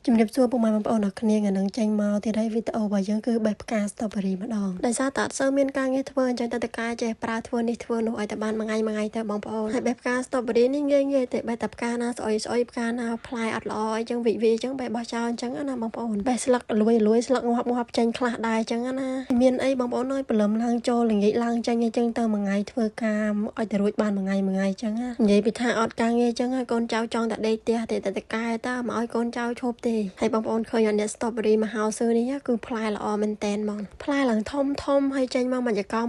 ជំរាបសួរពុកម៉ែបងប្អូនអរគ្នាថ្ងៃនឹងចេញមកទៀតហើយវីដេអូរបស់យើងគឺបេះផ្កា strawberry ម្ដងដោយសារតែអត់សូវមានការងារធ្វើអញ្ចឹងតើតកាចេះប្រើធ្វើនេះធ្វើនោះឲ្យតែបានមួយថ្ងៃទៅបងប្អូនហើយបេះផ្កា strawberry នេះងាយទេបេះតែផ្កាណាស្អុយផ្កាណាផ្លែអត់ល្អអីចឹងវិអញ្ចឹងបេះបោះចោលអញ្ចឹងណាបងប្អូនបេះស្លឹកលួយស្លឹកងាប់ចេញខ្លះដែរអញ្ចឹងណាមានអីបងប្អូនអើយព្រលឹមឡើងចូលល្ងាចឡើងចេញអញ្ចឹងទៅមួយថ្ងៃធ្វើការឲ្យតែរួចបានមួយថ្ងៃអញ្ចឹងណានិយាយពីថាអត់ការងារអញ្ចឹងកូនចៅចង់តែដេកផ្ទះទេតែតកាតើមកឲ្យកូនចៅឈប់ទេហើយបងប្អូនឃើញអ្នក strawberry មហោស៊ឺនេះគឺផ្លែល្អមែនតែនហ្មងផ្លែឡើងធំហើយចេញមកមួយចកោម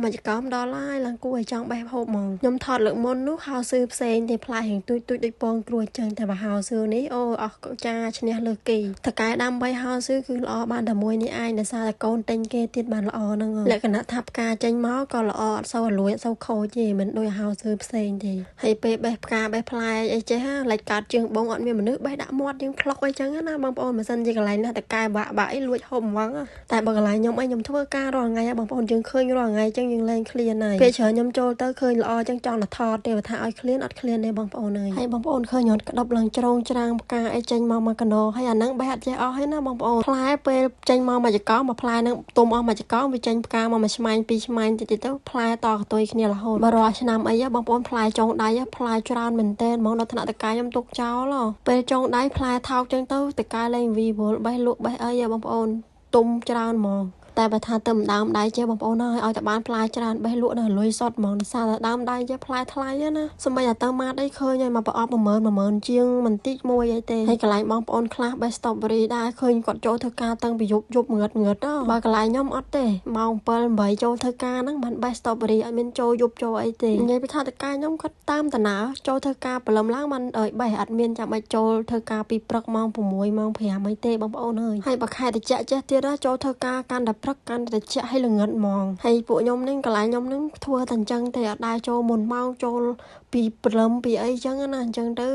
ដល់ហើយឡើងគួរឲ្យចង់បេះហូបហ្មងខ្ញុំថតលើកមុននោះហោស៊ឺផ្សេងទេផ្លែរៀងទូចដូចពងគ្រួអញ្ចឹងតែមហោស៊ឺនេះអូអស់ចាឈ្នះលើគេតកែដាំ3ហោស៊ឺគឺល្អបានតែមួយនេះឯងដោយសារតែកូនទិញគេទៀតបានល្អហ្នឹងលក្ខណៈថាផ្កាចេញមកក៏ល្អអត់សូវរលួយអត់សូវខូចទេមិនដូចហោស៊ឺផ្សេងទេហើយពេលបេះផ្កាបេះផ្លែអីចេះឡិចកាត់ជើងបងអត់មានមនុស្សបេះដាក់មាត់យើងផ្លុកអីចឹងណាបងប្អូនមិនសិនជាកន្លែងណាតកែបាក់អីលួចហូបហ្មងតែបើកន្លែងខ្ញុំធ្វើការរាល់ថ្ងៃបងប្អូនយើងឃើញរាល់ថ្ងៃចឹងយើងលែងឃ្លានហើយពេលច្រើនខ្ញុំចូលទៅឃើញល្អចឹងចង់ទៅថតទេបើថាឲ្យឃ្លានអត់ឃ្លានទេបងប្អូនហើយបងប្អូនឃើញរត់ក្តប់ឡើងច្រងច្រាងផ្កាអីចេញមកកណោហើយអាហ្នឹងបេះអត់ចេះអស់ទេណាបងប្អូនផ្លែពេលចេញមកមួយចកោមួយផ្លែហ្នឹងទុំអស់មួយចកោវាចេញផ្កាមកមួយឆ្មាញ់ពីរឆ្មាញ់តិចទៅផ្លែតកតុយគ្នារហូតបើរាល់ឆ្នាំអីបងប្អូនផ្លែចុងដៃផ្លែច្រើនមែនតើហ្មងដល់ថ្នាក់តកែខ្ញុំទុកចោលពេលចុងដៃផ្លែថោកចឹងទៅតកែលែងវីវល់បេះលក់បេះអីបងប្អូនទុំច្រើនហ្មងតែបើថាទៅដើមដៃចេះបងប្អូនឲ្យតែបានផ្លែច្រើនបេះលក់ដល់លុយសុតហ្មងដោយសារតែដើមដៃចេះផ្លែថ្លៃណាសម្បីតែទៅម៉ាតអីឃើញឲ្យមកប្រអប់10000ជាងមិនតិចមួយអីទេហើយកន្លែងបងប្អូនខ្លះបេះ strawberry ដែរឃើញគាត់ចូលធ្វើការតាំងពីយប់ងឹតបើកន្លែងខ្ញុំអត់ទេម៉ោង7 8ចូលធ្វើការហ្នឹងបានបេះ strawberry ឲ្យមានចូលយប់ចូលអីទេនិយាយពីថាតកាខ្ញុំគាត់តាមតាណាចូលធ្វើការព្រលឹមឡើងបានបេះអត់មានចាំបាច់ចូលធ្វើការពីព្រឹកម៉ោង6ម៉ោង5អីទេបងប្អូនហើយបើខែតិចចេះទៀតចូលធ្វើការកាន់តែព្រឹកកាន់តែជែកឲ្យល្ងិតហ្មងហើយពួកខ្ញុំនេះកន្លែងខ្ញុំនឹងធ្វើតែអញ្ចឹងទេអត់ដែរចូលមុនម៉ោងចូលពីព្រលឹមពីអីចឹងណាអញ្ចឹងទៅ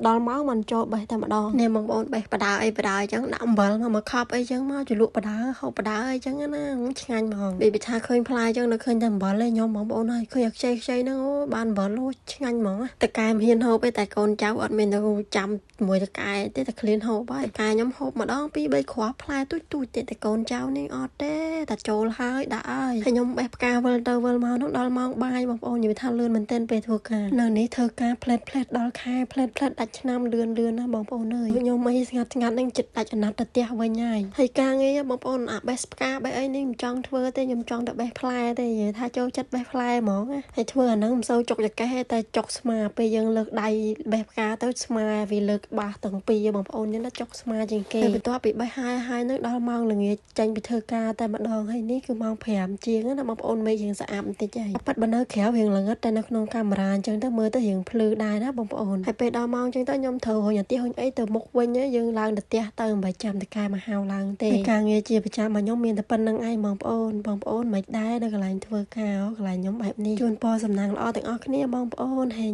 ដល់ម៉ោងមិនចូលបេះតែម្ដងនេះបងប្អូនបេះបដាអីចឹងដាក់អំបិលមកខប់អីចឹងមកជលក់បដាហូបបដាអីចឹងណាឆ្ងាញ់ហ្មងពីថាឃើញផ្លែចឹងនៅឃើញតែអំបិលឯងខ្ញុំបងប្អូនហើយឃើញអាខ្ចីហ្នឹងអូបានអំបិលអូឆ្ងាញ់ហ្មងតកែមិនហ៊ានហូបទេតែកូនចៅអត់មានទៅចាំមួយតកែទេតែឃ្លានហូបហើយកែខ្ញុំហូបម្ដង2 3គ្រាប់ផ្លែទូចទេតែកូនចៅនេះអត់ទេតែចូលហើយដាក់ហើយខ្ញុំបេះផ្កាវិលទៅវិលមកនោះដល់ម៉ោងបាយបងប្អូននិយាយថាលឿនមែនទែនពេលធ្វើការនៅនេះធ្វើការផ្លែតដល់ខែផ្លែតដាច់ឆ្នាំលឿនណាបងប្អូនអើយខ្ញុំអីស្ងាត់នឹងចិត្តដាច់អាណត្តិទៅផ្ទះវិញហើយការងារបងប្អូនអាបេះផ្កាបេះអីនេះមិនចង់ធ្វើទេខ្ញុំចង់តែបេះផ្លែទេនិយាយថាចូលចិត្តបេះផ្លែហ្មងហើយធ្វើអាហ្នឹងមិនសូវចុកចកេះតែចុកស្មាពេលយើងលើកដៃបេះផ្កាទៅស្មាវាលើកបាសទាំងពីរបងប្អូនហ្នឹងចុកស្មាជាងគេបន្ទាប់ពីបេះហើយនឹងដល់ម៉ោងល្ងាចចេញពីធ្វើការតែម្ដងហើយនេះគឺម៉ោង5ជាងណាបងប្អូនមេរៀងស្អាតបន្តិចហើយប៉ិតបើនៅក្រៅរៀងល្ងិតតែនៅក្នុងកាមេរ៉ាអញ្ចឹងទៅមើលទៅរៀងភ្លឺដែរណាបងប្អូនហើយពេលដល់ម៉ោងអញ្ចឹងទៅខ្ញុំត្រូវរុញអាទិះរុញអីទៅមុខវិញយើងឡើងទៅផ្ទះទៅមិនបាច់ចាំតកែមកហៅឡើងទេការងារជាប្រចាំរបស់ខ្ញុំមានតែប៉ុណ្្នឹងឯងបងប្អូនមិនដែរនៅកន្លែងធ្វើការកន្លែងខ្ញុំបែបនេះជូនពរសំណាងល្អទាំងអស់គ្នាបងប្អូនហេង